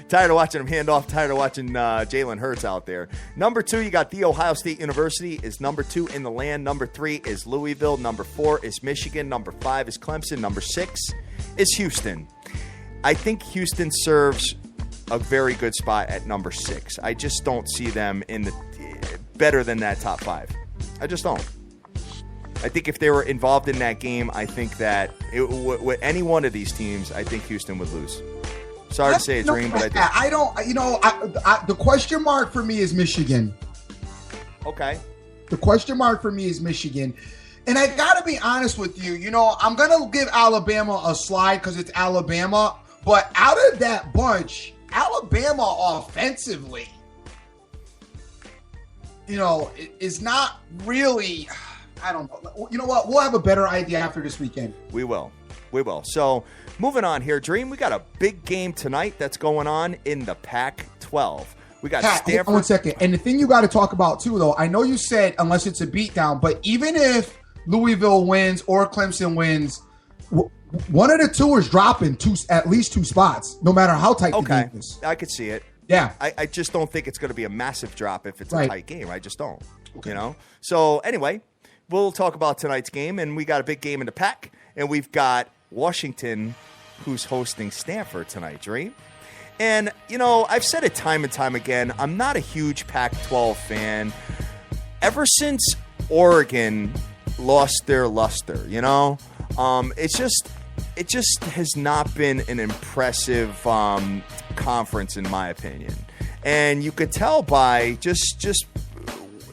tired of watching him hand off, tired of watching Jalen Hurts out there. Number 2, you got The Ohio State University is number 2 in the land. Number 3 is Louisville. Number 4 is Michigan. Number 5 is Clemson. Number 6 is Houston. I think Houston serves a very good spot at number 6. I just don't see them in the better than that top 5. I just don't. I think if they were involved in that game, I think that with any one of these teams, I think Houston would lose. Sorry to say it, Dream, but I do. The question mark for me is Michigan. Okay. The question mark for me is Michigan. And I got to be honest with you. I'm going to give Alabama a slide because it's Alabama. But out of that bunch, Alabama offensively, is not really, I don't know. You know what? We'll have a better idea after this weekend. We will. We will. So, moving on here, Dream, we got a big game tonight that's going on in the Pac-12. We got Pat, Stanford. 1 second. And the thing you got to talk about, too, though, I know you said unless it's a beatdown, but even if Louisville wins or Clemson wins, one of the two is dropping at least 2 spots, no matter how tight the game is. I could see it. Yeah. I just don't think it's going to be a massive drop if it's a Right. tight game. I just don't. Okay. You know? So, anyway, we'll talk about tonight's game, and we got a big game in the Pac, and we've got Washington, who's hosting Stanford tonight, Dream. And, you know, I've said it time and time again, I'm not a huge Pac-12 fan. Ever since Oregon lost their luster, you know? It just has not been an impressive conference, in my opinion. And you could tell by just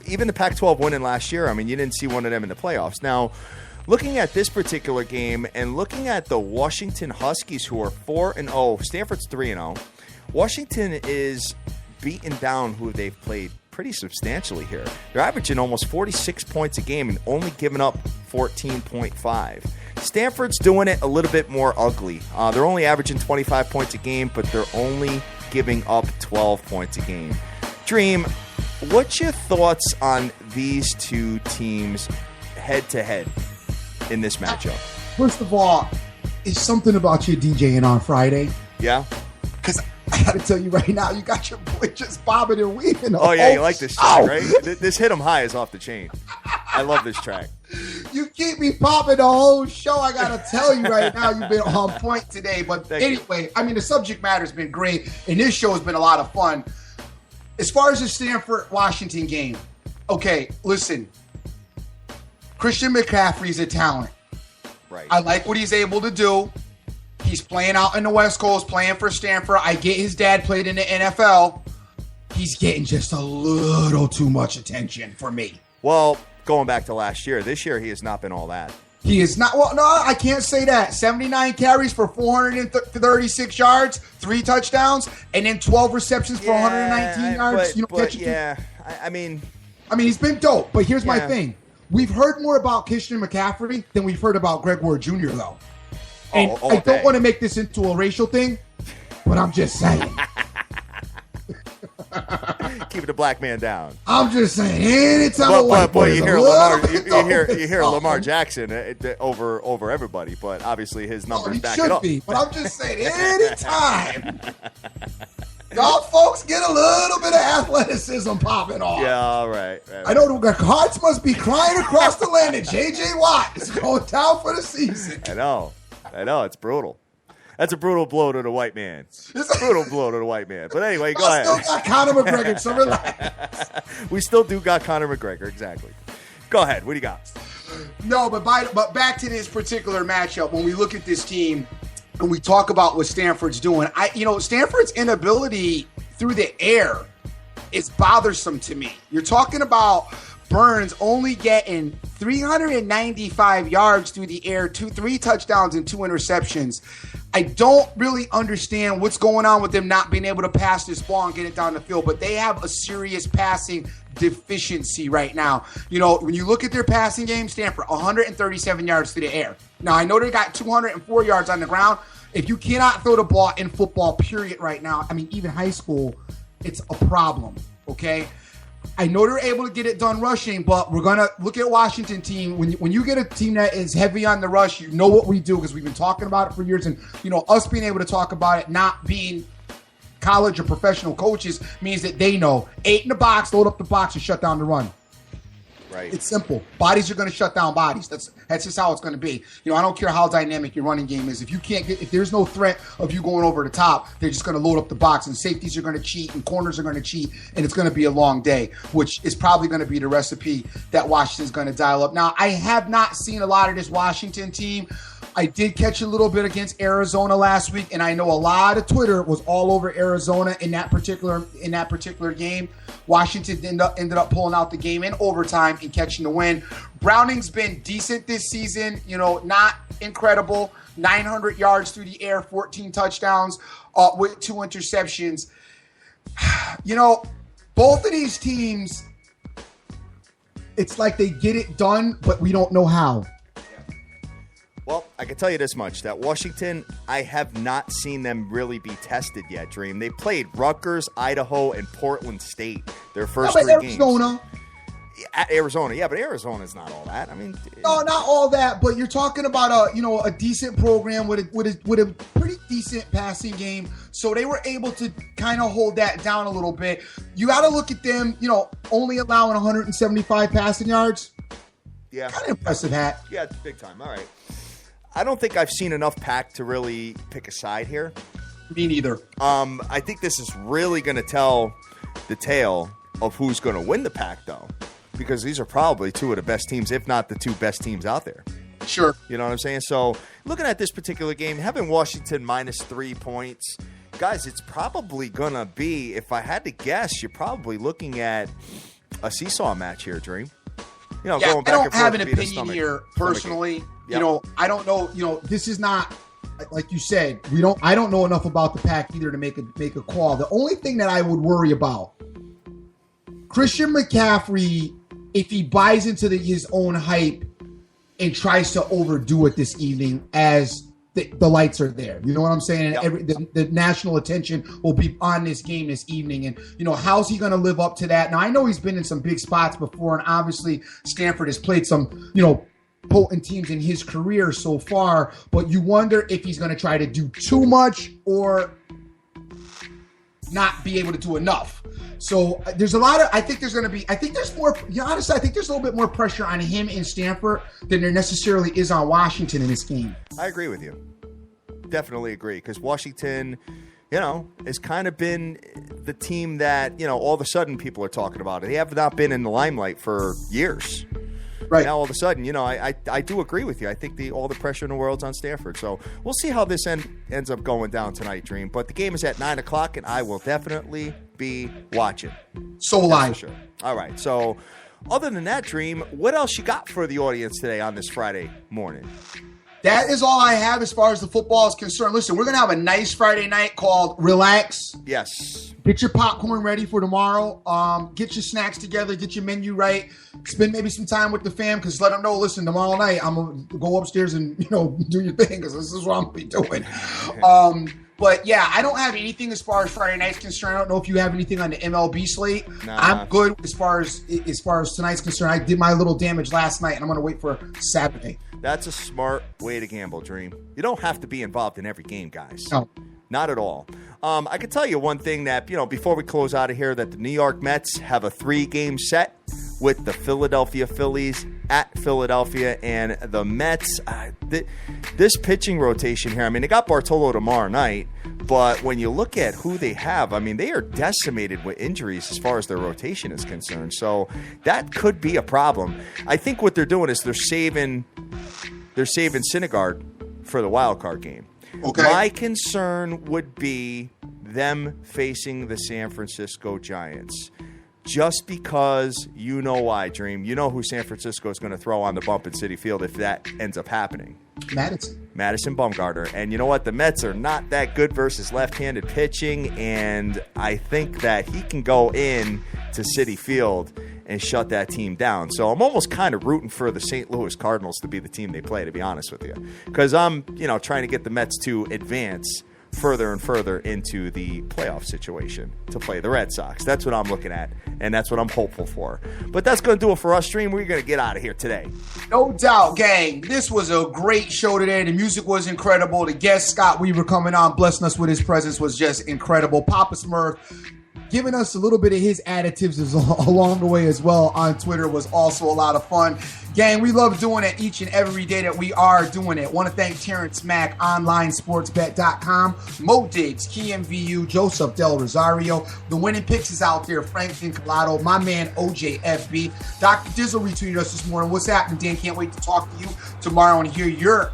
even the Pac-12 winning last year, I mean, you didn't see one of them in the playoffs. Now, looking at this particular game and looking at the Washington Huskies, who are 4-0, Stanford's 3-0. Washington is beating down who they've played pretty substantially here. They're averaging almost 46 points a game and only giving up 14.5. Stanford's doing it a little bit more ugly. They're only averaging 25 points a game, but they're only giving up 12 points a game. Dream, what's your thoughts on these two teams head-to-head in this matchup? First of all, it's something about your DJing on Friday. Yeah? Because I got to tell you right now, you got your boy just bobbing and weaving. Oh, yeah, you like this track, right? This Hit 'em High is off the chain. I love this track. You keep me popping the whole show. I got to tell you right now, you've been on point today. But anyway, I mean, the subject matter's been great, and this show has been a lot of fun. As far as the Stanford-Washington game, okay, listen. Christian McCaffrey's a talent. Right. I like what he's able to do. He's playing out in the West Coast, playing for Stanford. I get his dad played in the NFL. He's getting just a little too much attention for me. Well, going back to last year, this year he has not been all that. He is not. Well, no, I can't say that. 79 carries for 436 yards, 3 touchdowns, and then 12 receptions for 119 yards. I mean, he's been dope. But here's my thing. We've heard more about Christian McCaffrey than we've heard about Greg Ward Jr., though. And I don't want to make this into a racial thing, but I'm just saying. Keeping the black man down. I'm just saying. Anytime a white boy you hear Lamar Jackson over everybody, but obviously his numbers back it up. Be, but I'm just saying, anytime y'all folks get a little bit of athleticism popping off. Yeah, all right. I know the hearts must be crying across the land that J.J. Watt is going down for the season. I know. It's brutal. That's a brutal blow to the white man. It's a brutal blow to the white man. But anyway, go ahead. We still got Conor McGregor, so relax. We still do got Conor McGregor, exactly. Go ahead. What do you got? No, but back to this particular matchup, when we look at this team and we talk about what Stanford's doing, Stanford's inability through the air is bothersome to me. You're talking about Burns only getting 395 yards through the air, 3 touchdowns and 2 interceptions. I don't really understand what's going on with them not being able to pass this ball and get it down the field, but they have a serious passing deficiency right now. You know, when you look at their passing game, Stanford, 137 yards through the air. Now, I know they got 204 yards on the ground. If you cannot throw the ball in football, period, right now, I mean, even high school, it's a problem, okay? I know they're able to get it done rushing, but we're going to look at Washington team. When you get a team that is heavy on the rush, you know what we do because we've been talking about it for years. And, us being able to talk about it, not being college or professional coaches, means that they know 8 in the box, load up the box, and shut down the run. Right. It's simple. Bodies are going to shut down bodies. That's just how it's going to be. I don't care how dynamic your running game is. If there's no threat of you going over the top, they're just going to load up the box, and safeties are going to cheat, and corners are going to cheat, and it's going to be a long day, which is probably going to be the recipe that Washington's going to dial up. Now, I have not seen a lot of this Washington team. I did catch a little bit against Arizona last week, and I know a lot of Twitter was all over Arizona in that particular game. Washington ended up pulling out the game in overtime and catching the win. Browning's been decent this season, not incredible. 900 yards through the air, 14 touchdowns with 2 interceptions. Both of these teams, it's like they get it done, but we don't know how. Well, I can tell you this much, that Washington, I have not seen them really be tested yet, Dream. They played Rutgers, Idaho, and Portland State their first 3 games. At Arizona, yeah, but Arizona's not all that. I mean, no, not all that, but you're talking about a decent program with a pretty decent passing game. So they were able to kind of hold that down a little bit. You got to look at them, only allowing 175 passing yards. Yeah, kind of impressive, Hat. Yeah, it's big time. All right, I don't think I've seen enough Pack to really pick a side here. Me neither. I think this is really going to tell the tale of who's going to win the Pack, though. Because these are probably 2 of the best teams, if not the 2 best teams out there. Sure. You know what I'm saying? So, looking at this particular game, having Washington minus 3 points, guys, it's probably going to be, if I had to guess, you're probably looking at a seesaw match here, Dream. Going back I don't and forth have an to be the opinion here, personally. Yep. I don't know, this is not, like you said, I don't know enough about the Pack either to make a call. The only thing that I would worry about, Christian McCaffrey, if he buys into his own hype and tries to overdo it this evening as the lights are there. You know what I'm saying? Yep. The national attention will be on this game this evening. And, how's he going to live up to that? Now, I know he's been in some big spots before, and obviously Stanford has played some, potent teams in his career so far, but you wonder if he's going to try to do too much or not be able to do enough. So there's a lot of, I think there's more, honestly, I think there's a little bit more pressure on him in Stanford than there necessarily is on Washington in this game. I agree with you. Definitely agree. Because Washington, has kind of been the team that, all of a sudden people are talking about it. They have not been in the limelight for years. Right. Now all of a sudden, I do agree with you. I think all the pressure in the world's on Stanford. So we'll see how this ends up going down tonight, Dream. But the game is at 9 o'clock, and I will definitely be watching. So will I. Sure. All right. So other than that, Dream, what else you got for the audience today on this Friday morning? That is all I have as far as the football is concerned. Listen, we're going to have a nice Friday night called Relax. Yes. Get your popcorn ready for tomorrow. Get your snacks together. Get your menu right. Spend maybe some time with the fam, because let them know, listen, tomorrow night I'm going to go upstairs and, do your thing, because this is what I'm going to be doing. But, yeah, I don't have anything as far as Friday night's concerned. I don't know if you have anything on the MLB slate. Nah. I'm good as far as tonight's concerned. I did my little damage last night, and I'm going to wait for Saturday. That's a smart way to gamble, Dream. You don't have to be involved in every game, guys. No. Not at all. I can tell you one thing that, before we close out of here, that the New York Mets have a 3-game set with the Philadelphia Phillies at Philadelphia, and the Mets, this pitching rotation here, they got Bartolo tomorrow night, but when you look at who they have, they are decimated with injuries as far as their rotation is concerned, so that could be a problem. I think what they're doing is they're saving Syndergaard for the wild card game. Okay. My concern would be them facing the San Francisco Giants. Just because you know why, Dream. You know who San Francisco is going to throw on the bump in Citi Field if that ends up happening. Madison Bumgarner. And you know what? The Mets are not that good versus left-handed pitching, and I think that he can go in to Citi Field and shut that team down. So I'm almost kind of rooting for the St. Louis Cardinals to be the team they play, to be honest with you. Because I'm, trying to get the Mets to advance further and further into the playoff situation to play the Red Sox. That's what I'm looking at, and that's what I'm hopeful for. But that's going to do it for us, Stream. We're going to get out of here today. No doubt, gang. This was a great show today. The music was incredible. The guest, Scott Weaver, coming on, blessing us with his presence, was just incredible. Papa Smurf giving us a little bit of his additives along the way as well on Twitter was also a lot of fun. Gang, we love doing it each and every day that we are doing it. Want to thank Terrence Mack, OnlineSportsBet.com, Mo Diggs, KMVU, Joseph Del Rosario. The winning picks is out there, Franklin Collado, my man OJFB. Dr. Dizzle retweeted us this morning. What's happening, Dan? Can't wait to talk to you tomorrow and hear your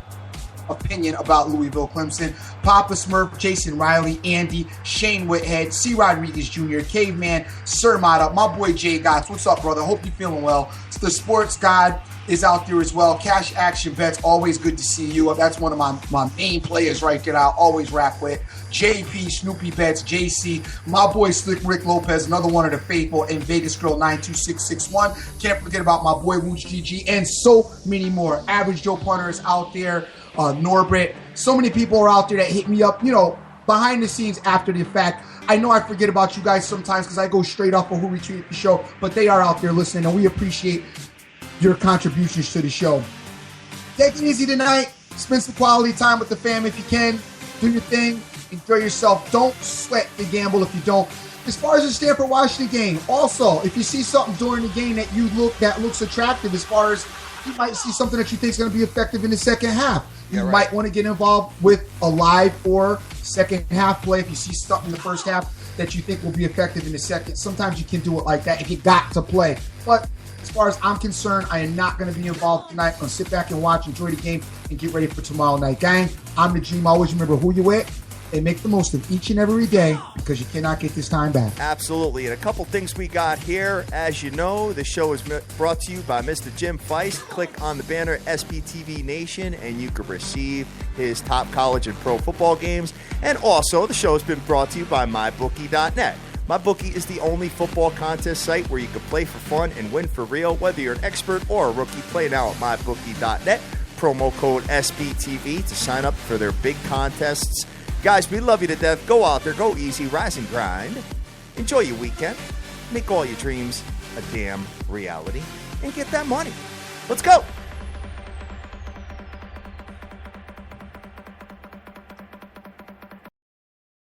opinion about Louisville Clemson. Papa Smurf, Jason Riley, Andy, Shane Whithead, C. Rodriguez Jr., Caveman, Sir Mata, my boy Jay Gotts. What's up, brother? Hope you're feeling well. The Sports God is out there as well. Cash Action Bets, always good to see you. That's one of my main players right there I always rap with. JP, Snoopy Bets, JC, my boy Slick Rick Lopez, another one of the faithful, and Vegas Girl 92661. Can't forget about my boy Wooch GG, and so many more. Average Joe Punter is out there. Norbert. So many people are out there that hit me up, behind the scenes after the fact. I know I forget about you guys sometimes because I go straight off of who retweeted the show, but they are out there listening, and we appreciate your contributions to the show. Take it easy tonight. Spend some quality time with the fam if you can. Do your thing. Enjoy yourself. Don't sweat the gamble if you don't. As far as the Stanford-Washington game, also, if you see something during the game that looks attractive, as far as you might see something that you think is going to be effective in the second half. You might want to get involved with a live or second half play if you see something in the first half that you think will be effective in the second. Sometimes you can do it like that if you got to play. But as far as I'm concerned, I am not going to be involved tonight. I'm going to sit back and watch, enjoy the game, and get ready for tomorrow night. Gang, I'm the Dream. Always remember who you with and make the most of each and every day because you cannot get this time back. Absolutely. And a couple things we got here. As you know, the show is brought to you by Mr. Jim Feist. Click on the banner SBTV Nation and you can receive his top college and pro football games. And also, the show has been brought to you by MyBookie.net. MyBookie is the only football contest site where you can play for fun and win for real, whether you're an expert or a rookie. Play now at MyBookie.net. Promo code SBTV to sign up for their big contests. Guys, we love you to death. Go out there, go easy, rise and grind. Enjoy your weekend. Make all your dreams a damn reality. And get that money. Let's go.